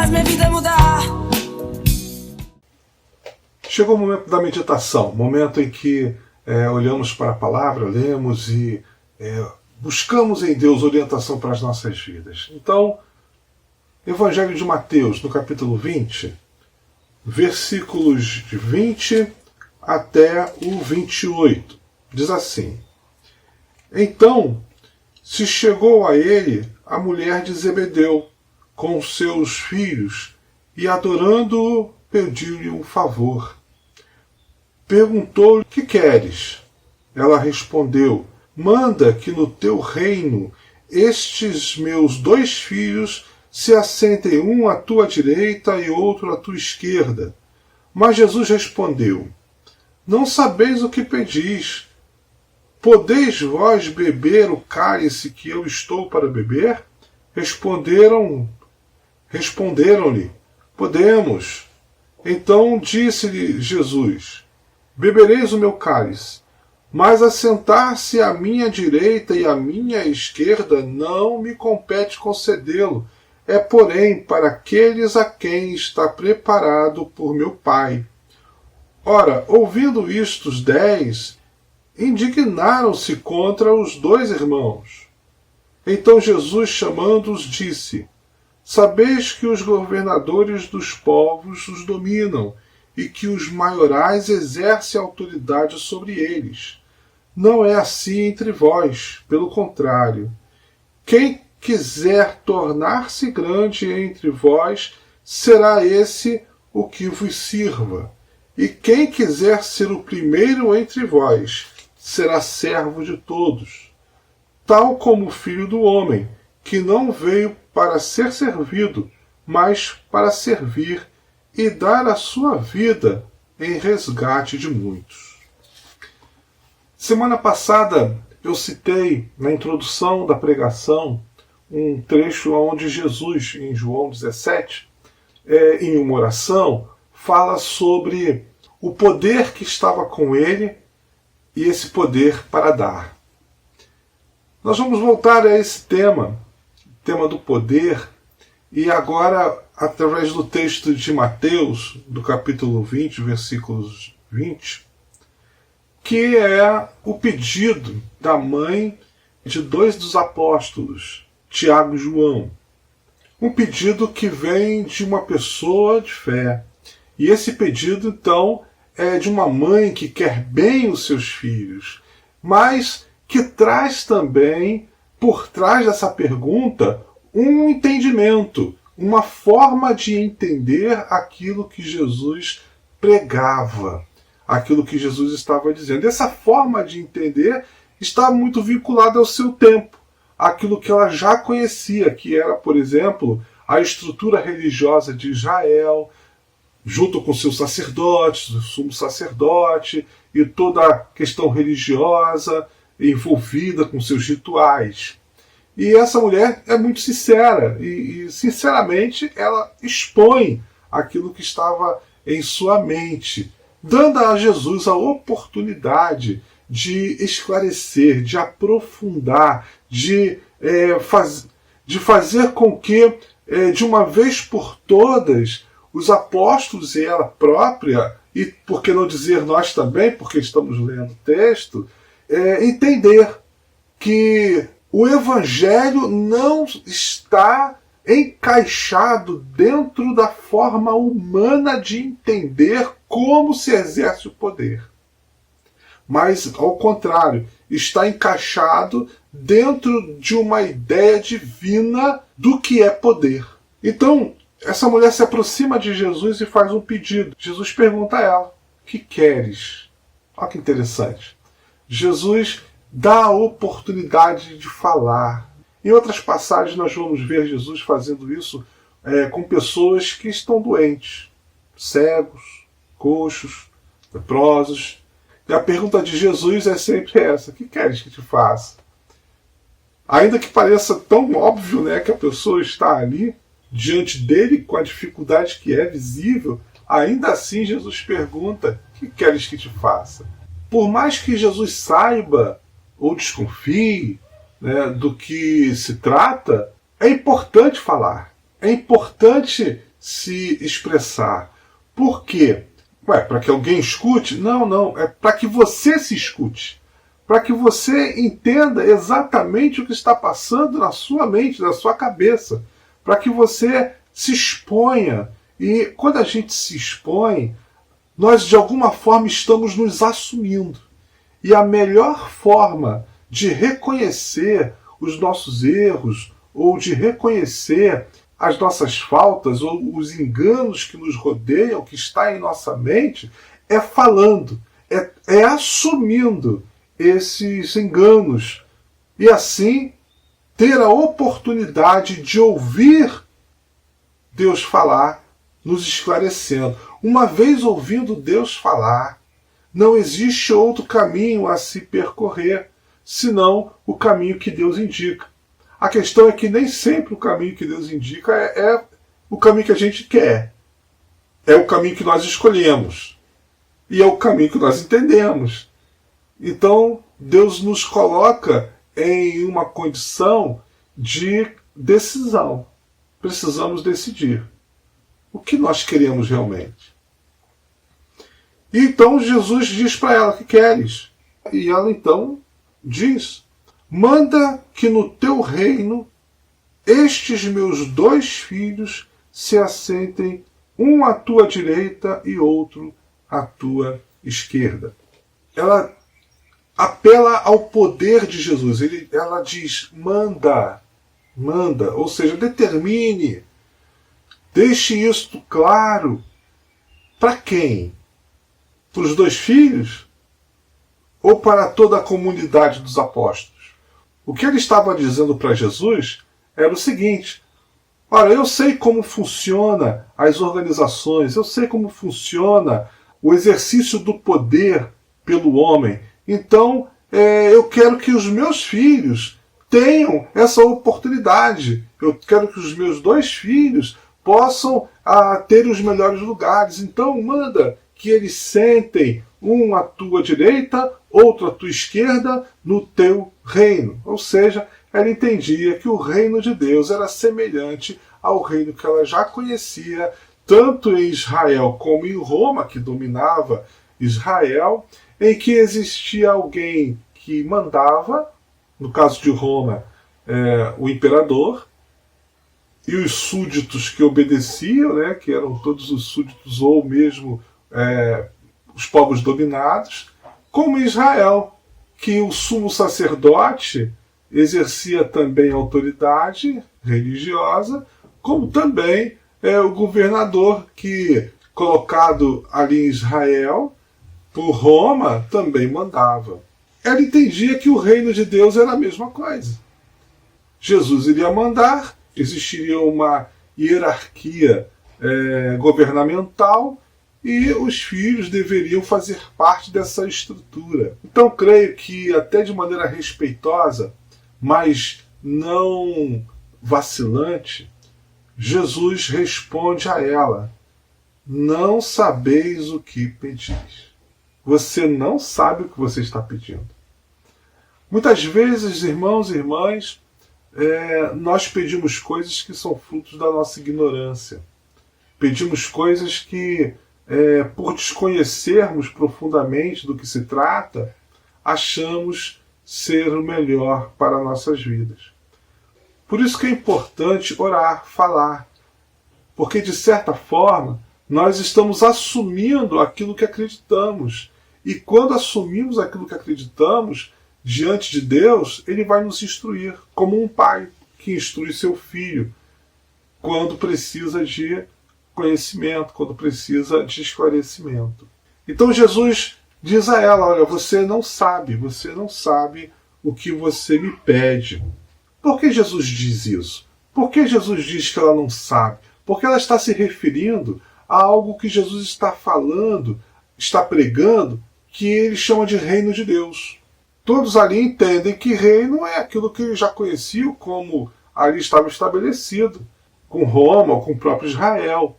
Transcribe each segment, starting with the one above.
faz minha vida mudar. Chegou o momento da meditação, momento em que olhamos para a palavra, lemos e buscamos em Deus orientação para as nossas vidas. Então, Evangelho de Mateus, no capítulo 20, versículos de 20 até o 28, diz assim: Então se chegou a ele a mulher de Zebedeu com seus filhos e, adorando-o, pediu-lhe um favor. Perguntou-lhe: que queres? Ela respondeu: manda que no teu reino estes meus 2 filhos se assentem, um à tua direita e outro à tua esquerda. Mas Jesus respondeu: não sabeis o que pedis. Podeis vós beber o cálice que eu estou para beber? Responderam-lhe: podemos. Então disse-lhe Jesus: bebereis o meu cálice, mas assentar-se à minha direita e à minha esquerda não me compete concedê-lo. É, porém, para aqueles a quem está preparado por meu Pai. Ora, ouvindo isto, os 10 indignaram-se contra os 2 irmãos. Então Jesus, chamando-os, disse: sabeis que os governadores dos povos os dominam, e que os maiorais exercem autoridade sobre eles. Não é assim entre vós, pelo contrário. Quem quiser tornar-se grande entre vós, será esse o que vos sirva. E quem quiser ser o primeiro entre vós, será servo de todos. Tal como o Filho do Homem, que não veio para ser servido, mas para servir e dar a sua vida em resgate de muitos. Semana passada eu citei na introdução da pregação um trecho onde Jesus, em João 17, em uma oração, fala sobre o poder que estava com ele e esse poder para dar. Nós vamos voltar a esse tema do poder, e agora através do texto de Mateus, do capítulo 20, versículos 20, que é o pedido da mãe de 2 dos apóstolos, Tiago e João. Um pedido que vem de uma pessoa de fé. E esse pedido, então, é de uma mãe que quer bem os seus filhos, mas que traz também, por trás dessa pergunta, um entendimento, uma forma de entender aquilo que Jesus pregava, aquilo que Jesus estava dizendo. Essa forma de entender está muito vinculada ao seu tempo, aquilo que ela já conhecia, que era, por exemplo, a estrutura religiosa de Israel, junto com seus sacerdotes, o sumo sacerdote e toda a questão religiosa envolvida com seus rituais. E essa mulher é muito sincera e sinceramente, ela expõe aquilo que estava em sua mente, dando a Jesus a oportunidade de esclarecer, de aprofundar, de fazer com que, de uma vez por todas, os apóstolos e ela própria, e por que não dizer nós também, porque estamos lendo o texto, entender que o Evangelho não está encaixado dentro da forma humana de entender como se exerce o poder. Mas, ao contrário, está encaixado dentro de uma ideia divina do que é poder. Então, essa mulher se aproxima de Jesus e faz um pedido. Jesus pergunta a ela: que queres? Olha que interessante. Jesus dá a oportunidade de falar. Em outras passagens nós vamos ver Jesus fazendo isso com pessoas que estão doentes, cegos, coxos, leprosos. E a pergunta de Jesus é sempre essa: o que queres que te faça? Ainda que pareça tão óbvio, né, que a pessoa está ali diante dele com a dificuldade que é visível, ainda assim Jesus pergunta: o que queres que te faça? Por mais que Jesus saiba ou desconfie, do que se trata, é importante falar. É importante se expressar. Por quê? Para que alguém escute? Não, não. É para que você se escute. Para que você entenda exatamente o que está passando na sua mente, na sua cabeça. Para que você se exponha. E quando a gente se expõe, nós de alguma forma estamos nos assumindo. E a melhor forma de reconhecer os nossos erros, ou de reconhecer as nossas faltas, ou os enganos que nos rodeiam, que está em nossa mente, é falando, é assumindo esses enganos. E assim ter a oportunidade de ouvir Deus falar, nos esclarecendo. Uma vez ouvindo Deus falar, não existe outro caminho a se percorrer, senão o caminho que Deus indica. A questão é que nem sempre o caminho que Deus indica é o caminho que a gente quer. É o caminho que nós escolhemos. E é o caminho que nós entendemos. Então, Deus nos coloca em uma condição de decisão. Precisamos decidir o que nós queremos realmente. E então Jesus diz para ela: que queres? E ela então diz: manda que no teu reino estes meus 2 filhos se assentem, um à tua direita e outro à tua esquerda. Ela apela ao poder de Jesus. Ela diz: manda, ou seja, determine, deixe isto claro. Para quem? Para os 2 filhos? Ou para toda a comunidade dos apóstolos? O que ele estava dizendo para Jesus era o seguinte: olha, eu sei como funciona as organizações, eu sei como funciona o exercício do poder pelo homem. Então, eu quero que os meus filhos tenham essa oportunidade. Eu quero que os meus 2 filhos possam ter os melhores lugares. Então, manda que eles sentem, um à tua direita, outro à tua esquerda, no teu reino. Ou seja, ela entendia que o reino de Deus era semelhante ao reino que ela já conhecia, tanto em Israel como em Roma, que dominava Israel, em que existia alguém que mandava, no caso de Roma, o imperador, e os súditos que obedeciam, né, que eram todos os súditos ou mesmo os povos dominados, como em Israel, que o sumo sacerdote exercia também autoridade religiosa, como também o governador que, colocado ali em Israel, por Roma, também mandava. Ela entendia que o reino de Deus era a mesma coisa. Jesus iria mandar, existiria uma hierarquia governamental e os filhos deveriam fazer parte dessa estrutura. Então creio que, até de maneira respeitosa, mas não vacilante, Jesus responde a ela: não sabeis o que pedis. Você não sabe o que você está pedindo. Muitas vezes, irmãos e irmãs, nós pedimos coisas que são frutos da nossa ignorância. Pedimos coisas que, por desconhecermos profundamente do que se trata, achamos ser o melhor para nossas vidas. Por isso que é importante orar, falar, porque de certa forma nós estamos assumindo aquilo que acreditamos. E quando assumimos aquilo que acreditamos diante de Deus, Ele vai nos instruir, como um pai que instrui seu filho quando precisa de conhecimento, quando precisa de esclarecimento. Então Jesus diz a ela: olha, você não sabe o que você me pede. Por que Jesus diz isso? Por que Jesus diz que ela não sabe? Porque ela está se referindo a algo que Jesus está falando, está pregando, que ele chama de reino de Deus. Todos ali entendem que reino é aquilo que eles já conheciam, como ali estava estabelecido, com Roma, ou com o próprio Israel.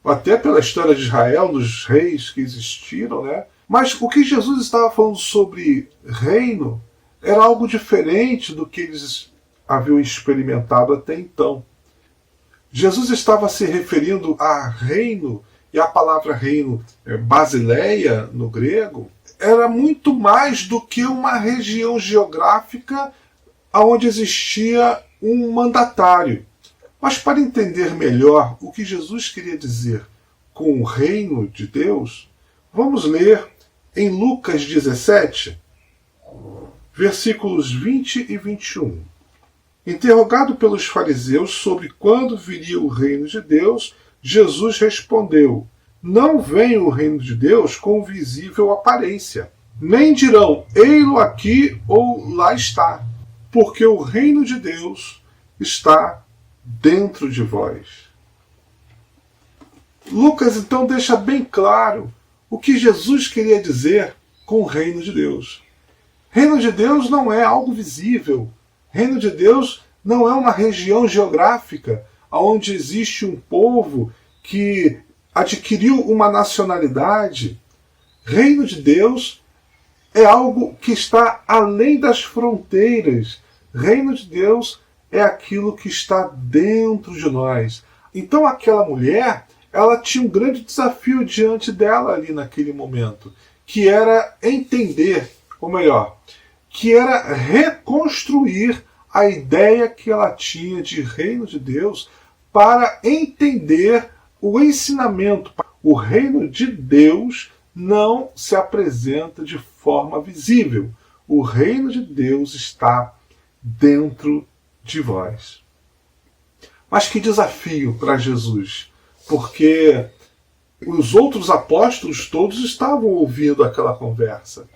Até pela história de Israel, dos reis que existiram, né? Mas o que Jesus estava falando sobre reino era algo diferente do que eles haviam experimentado até então. Jesus estava se referindo a reino, e a palavra reino, basileia no grego, era muito mais do que uma região geográfica onde existia um mandatário. Mas para entender melhor o que Jesus queria dizer com o reino de Deus, vamos ler em Lucas 17, versículos 20 e 21. Interrogado pelos fariseus sobre quando viria o reino de Deus, Jesus respondeu: não vem o reino de Deus com visível aparência, nem dirão, ei-lo aqui ou lá está, porque o reino de Deus está dentro de vós. Lucas então deixa bem claro o que Jesus queria dizer com o reino de Deus. Reino de Deus não é algo visível. Reino de Deus não é uma região geográfica onde existe um povo que adquiriu uma nacionalidade. Reino de Deus é algo que está além das fronteiras. Reino de Deus é aquilo que está dentro de nós. Então aquela mulher, ela tinha um grande desafio diante dela ali naquele momento, que era entender, ou melhor, que era reconstruir a ideia que ela tinha de reino de Deus para entender o ensinamento. O reino de Deus não se apresenta de forma visível. O reino de Deus está dentro de vós. Mas que desafio para Jesus, porque os outros apóstolos todos estavam ouvindo aquela conversa.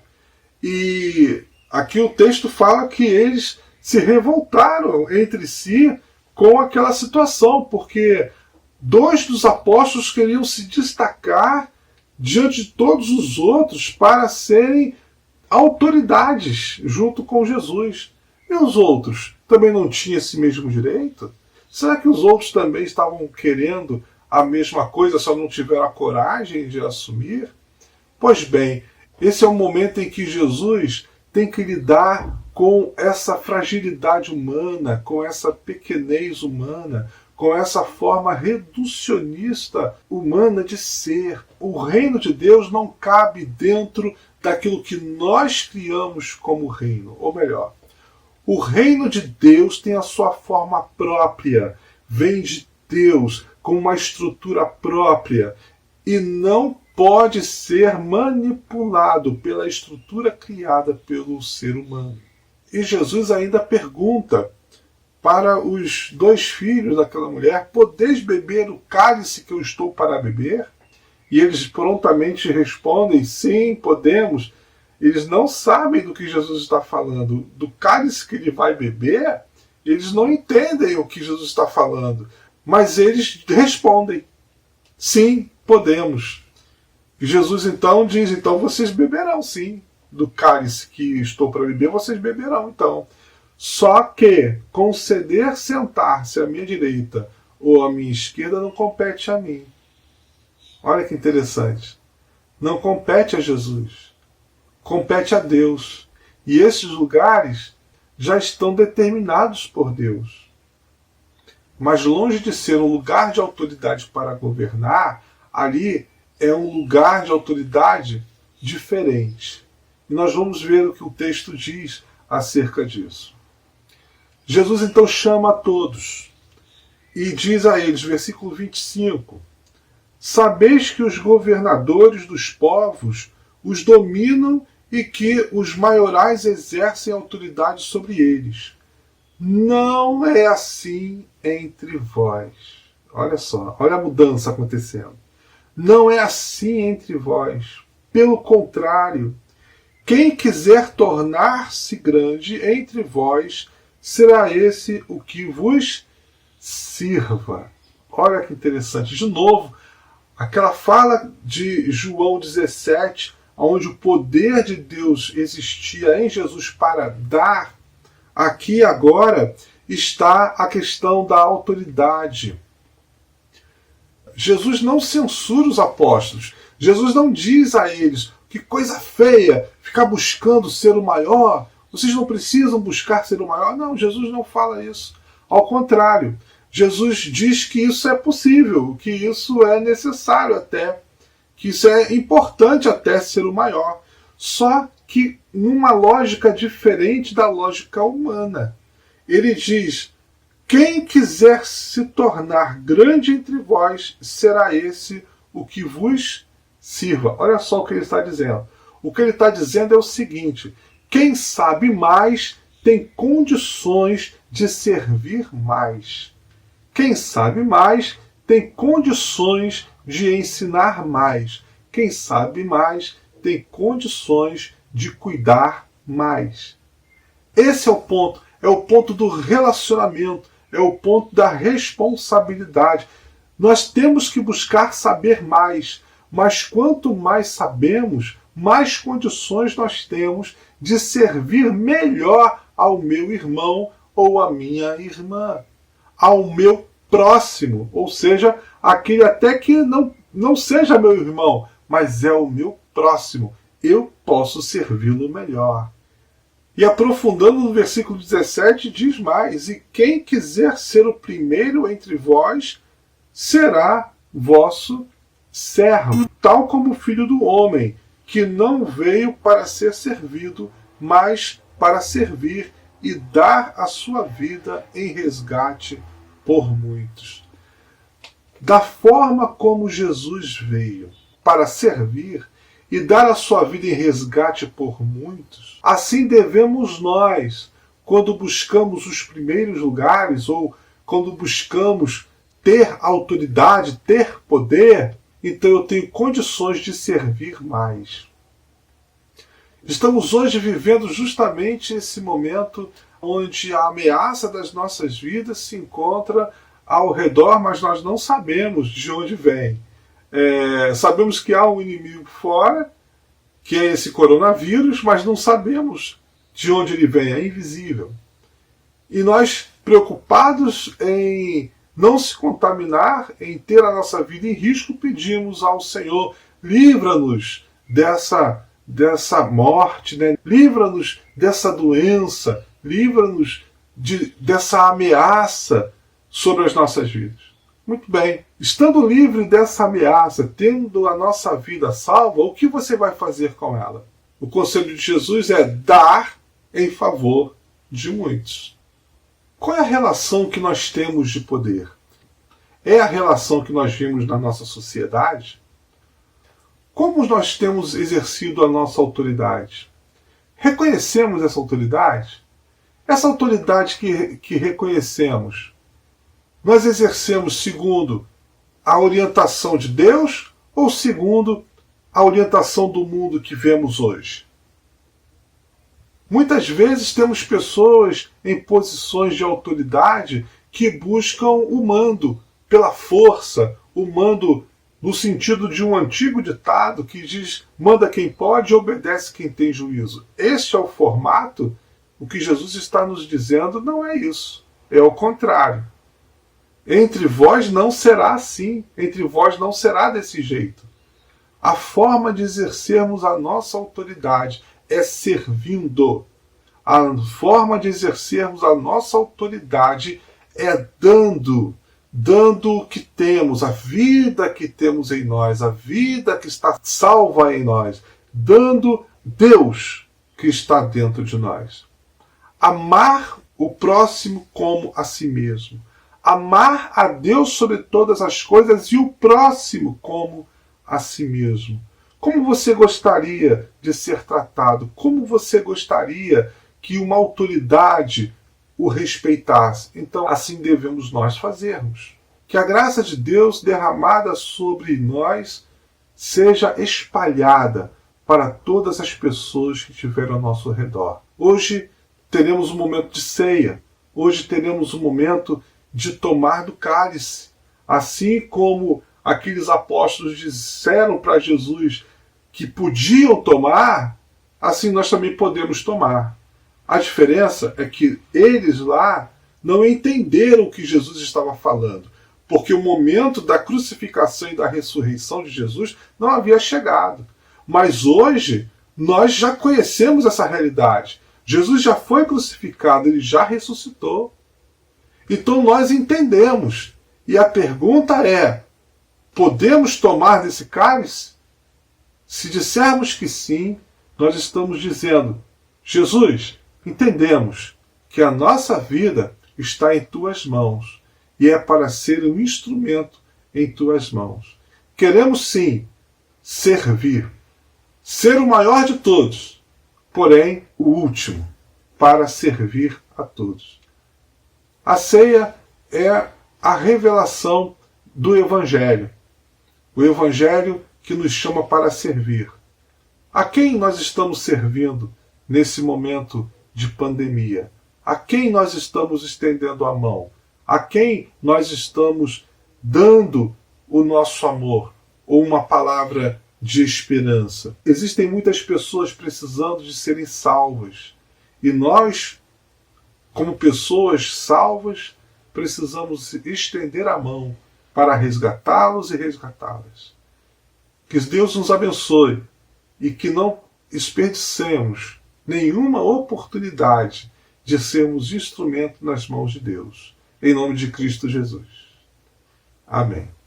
E aqui o texto fala que eles se revoltaram entre si com aquela situação, porque 2 dos apóstolos queriam se destacar diante de todos os outros para serem autoridades junto com Jesus. E os outros também não tinham esse mesmo direito? Será que os outros também estavam querendo a mesma coisa, só não tiveram a coragem de assumir? Pois bem, esse é o momento em que Jesus tem que lidar com essa fragilidade humana, com essa pequenez humana, com essa forma reducionista humana de ser. O reino de Deus não cabe dentro daquilo que nós criamos como reino. Ou melhor, o reino de Deus tem a sua forma própria, vem de Deus, com uma estrutura própria, e não pode ser manipulado pela estrutura criada pelo ser humano. E Jesus ainda pergunta para os 2 filhos daquela mulher: podeis beber o cálice que eu estou para beber? E eles prontamente respondem: sim, podemos. Eles não sabem do que Jesus está falando. Do cálice que ele vai beber, eles não entendem o que Jesus está falando. Mas eles respondem: sim, podemos. E Jesus então diz: então vocês beberão sim. Do cálice que estou para beber, vocês beberão então. Só que conceder sentar-se à minha direita ou à minha esquerda não compete a mim. Olha que interessante. Não compete a Jesus. Compete a Deus. E esses lugares já estão determinados por Deus. Mas longe de ser um lugar de autoridade para governar, ali é um lugar de autoridade diferente. E nós vamos ver o que o texto diz acerca disso. Jesus então chama a todos e diz a eles, versículo 25: sabeis que os governadores dos povos os dominam e que os maiorais exercem autoridade sobre eles. Não é assim entre vós. Olha só, olha a mudança acontecendo. Não é assim entre vós. Pelo contrário, quem quiser tornar-se grande entre vós, será esse o que vos sirva. Olha que interessante. De novo, aquela fala de João 17, onde o poder de Deus existia em Jesus para dar, aqui agora está a questão da autoridade. Jesus não censura os apóstolos. Jesus não diz a eles: que coisa feia, ficar buscando ser o maior. Vocês não precisam buscar ser o maior. Não, Jesus não fala isso. Ao contrário, Jesus diz que isso é possível, que isso é necessário até, que isso é importante até ser o maior. Só que numa lógica diferente da lógica humana. Ele diz: quem quiser se tornar grande entre vós, será esse o que vos sirva. Olha só o que ele está dizendo. O que ele está dizendo é o seguinte: quem sabe mais tem condições de servir mais. Quem sabe mais tem condições de ensinar mais. Quem sabe mais tem condições de cuidar mais. Esse é o ponto do relacionamento, é o ponto da responsabilidade. Nós temos que buscar saber mais, mas quanto mais sabemos, mais condições nós temos de servir melhor ao meu irmão ou à minha irmã, ao meu próximo, ou seja, aquele até que não seja meu irmão, mas é o meu próximo. Eu posso servi-lo melhor. E aprofundando no versículo 17, diz mais: e quem quiser ser o primeiro entre vós, será vosso servo, tal como o Filho do Homem, que não veio para ser servido, mas para servir e dar a sua vida em resgate por muitos. Da forma como Jesus veio para servir e dar a sua vida em resgate por muitos, assim devemos nós, quando buscamos os primeiros lugares ou quando buscamos ter autoridade, ter poder, então eu tenho condições de servir mais. Estamos hoje vivendo justamente esse momento onde a ameaça das nossas vidas se encontra ao redor, mas nós não sabemos de onde vem. Sabemos que há um inimigo fora, que é esse coronavírus, mas não sabemos de onde ele vem, é invisível. E nós, preocupados em não se contaminar, em ter a nossa vida em risco, pedimos ao Senhor: livra-nos dessa morte, né? Livra-nos dessa doença, livra-nos dessa ameaça sobre as nossas vidas. Muito bem, estando livre dessa ameaça, tendo a nossa vida salva, o que você vai fazer com ela? O conselho de Jesus é dar em favor de muitos. Qual é a relação que nós temos de poder? É a relação que nós vimos na nossa sociedade? Como nós temos exercido a nossa autoridade? Reconhecemos essa autoridade? Essa autoridade que reconhecemos, nós exercemos segundo a orientação de Deus ou segundo a orientação do mundo que vemos hoje? Muitas vezes temos pessoas em posições de autoridade que buscam o mando pela força, o mando no sentido de um antigo ditado que diz: manda quem pode e obedece quem tem juízo. Este é o formato. O que Jesus está nos dizendo não é isso. É o contrário. Entre vós não será assim. Entre vós não será desse jeito. A forma de exercermos a nossa autoridade é servindo. A forma de exercermos a nossa autoridade é dando o que temos, a vida que temos em nós, a vida que está salva em nós, dando Deus que está dentro de nós. Amar o próximo como a si mesmo. Amar a Deus sobre todas as coisas e o próximo como a si mesmo. Como você gostaria de ser tratado? Como você gostaria que uma autoridade o respeitasse? Então, assim devemos nós fazermos. Que a graça de Deus derramada sobre nós seja espalhada para todas as pessoas que estiverem ao nosso redor. Hoje teremos um momento de ceia. Hoje teremos um momento de tomar do cálice. Assim como aqueles apóstolos disseram para Jesus que podiam tomar, assim nós também podemos tomar. A diferença é que eles lá não entenderam o que Jesus estava falando, porque o momento da crucificação e da ressurreição de Jesus não havia chegado. Mas hoje nós já conhecemos essa realidade. Jesus já foi crucificado, ele já ressuscitou. Então nós entendemos. E a pergunta é: podemos tomar desse cálice? Se dissermos que sim, nós estamos dizendo: Jesus, entendemos que a nossa vida está em tuas mãos e é para ser um instrumento em tuas mãos. Queremos sim servir, ser o maior de todos, porém o último, para servir a todos. A ceia é a revelação do Evangelho. O Evangelho que nos chama para servir. A quem nós estamos servindo nesse momento de pandemia? A quem nós estamos estendendo a mão? A quem nós estamos dando o nosso amor ou uma palavra de esperança? Existem muitas pessoas precisando de serem salvas. E nós, como pessoas salvas, precisamos estender a mão para resgatá-los e resgatá-las. Que Deus nos abençoe e que não desperdicemos nenhuma oportunidade de sermos instrumento nas mãos de Deus. Em nome de Cristo Jesus. Amém.